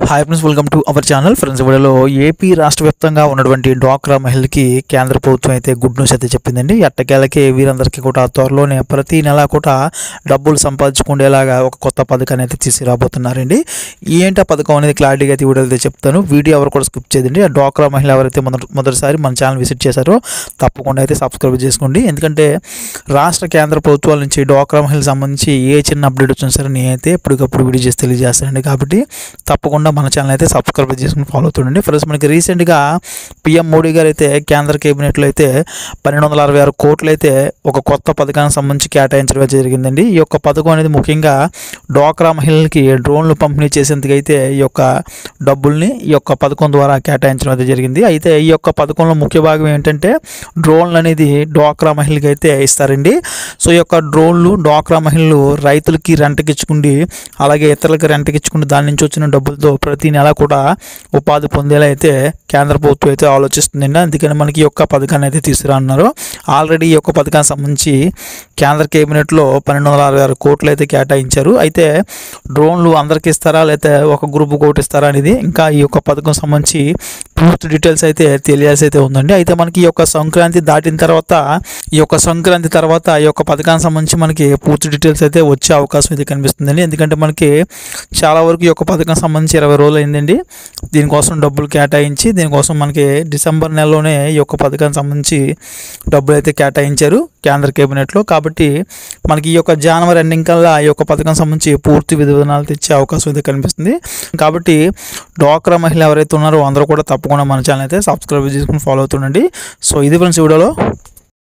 Hi friends, welcome to our channel. Friends, వీడియోలో AP రాష్ట్ర వ్యాప్తంగా ఉన్నటువంటి డ్వాక్రా మహిళలకి కేంద్ర ప్రభుత్వం అయితే గుడ్ న్యూస్ అయితే చెప్పిందండి. ఎట్టకేలకి వీరందరికీ కూడా త్వరలోనే ప్రతి నెల కూడా డబ్బులు సంపాదించుకునేలాగా ఒక కొత్త పథకాన్ని అయితే తీసుకురాబోతున్నారండి. ఏంటి ఆ పథకం అనేది క్లారిటీగా అయితే వీడియో అయితే చెప్తాను. వీడియో ఎవరు కూడా స్కిప్ చేయదండి. ఆ డ్వాక్రా మహిళ ఎవరైతే మొదటిసారి మన ఛానల్ విజిట్ చేశారో తప్పకుండా అయితే సబ్స్క్రైబ్ చేసుకోండి. ఎందుకంటే రాష్ట్ర కేంద్ర ప్రభుత్వాల నుంచి డ్వాక్రా మహిళలకు సంబంధించి ఏ చిన్న అప్డేట్ వచ్చినా సరే నేనైతే ఎప్పటికప్పుడు వీడియో చేసి తెలియజేస్తానండి. కాబట్టి తప్పకుండా మన ఛానల్ అయితే సబ్స్క్రైబ్ చేసుకుని ఫాలో అవుతుండండి. ఫ్రెండ్స్, మనకి రీసెంట్గా పీఎం మోడీ గారు అయితే కేంద్ర కేబినెట్లో అయితే 1266 కోట్లు అయితే ఒక కొత్త పథకానికి సంబంధించి కేటాయించడం జరిగిందండి. ఈ యొక్క పథకం అనేది ముఖ్యంగా డ్వాక్రా మహిళలకి డ్రోన్లు పంపిణీ చేసేందుకైతే ఈ యొక్క డబ్బుల్ని ఈ యొక్క పథకం ద్వారా కేటాయించడం అయితే జరిగింది. అయితే ఈ యొక్క పథకంలో ముఖ్య భాగం ఏంటంటే డ్రోన్లు అనేది డ్వాక్రా మహిళలకి అయితే ఇస్తారండి. సో ఈ యొక్క డ్రోన్లు డ్వాక్రా మహిళలు రైతులకి రెంట్కి ఇచ్చుకుండి, అలాగే ఇతరులకి రెంట్కి ఇచ్చుకుండి దాని నుంచి వచ్చిన డబ్బులతో ప్రతి నెల కూడా ఉపాధి పొందేలా అయితే కేంద్ర ప్రభుత్వం అయితే ఆలోచిస్తుందండి. అందుకని మనకి ఈ యొక్క పథకాన్ని అయితే తీసుకురానున్నారు. ఆల్రెడీ ఈ యొక్క పథకానికి సంబంధించి కేంద్ర కేబినెట్లో 1266 కోట్లు అయితే కేటాయించారు. అయితే డ్రోన్లు అందరికీ ఇస్తారా లేకపోతే ఒక గ్రూప్ కోటి ఇస్తారా అనేది ఇంకా ఈ యొక్క పథకం సంబంధించి పూర్తి డీటెయిల్స్ అయితే తెలియాల్సి అయితే ఉందండి. అయితే మనకి ఈ యొక్క సంక్రాంతి దాటిన తర్వాత ఈ యొక్క పథకానికి సంబంధించి మనకి పూర్తి డీటెయిల్స్ అయితే వచ్చే అవకాశం అయితే కనిపిస్తుందండి. ఎందుకంటే మనకి చాలా వరకు ఈ యొక్క పథకం సంబంధించి 20 రోజులు అయిందండి. దీనికోసం డబ్బులు కేటాయించి దీనికోసం మనకి డిసెంబర్ నెలలోనే ఈ యొక్క పథకానికి సంబంధించి డబ్బులు అయితే కేటాయించారు కేంద్ర కేబినెట్లో. కాబట్టి మనకి ఈ యొక్క జనవరి ఎండింగ్ కల్లా ఈ యొక్క పథకం సంబంధించి పూర్తి విధానాలు తెచ్చే అవకాశం అయితే కనిపిస్తుంది. కాబట్టి డ్వాక్రా మహిళలు ఎవరైతే ఉన్నారో అందరూ కూడా తప్పకుండా మన ఛానల్ అయితే సబ్స్క్రైబ్ చేసుకుని ఫాలో అవుతుండండి. సో ఇది ఫ్రెండ్స్ వీడియోలో.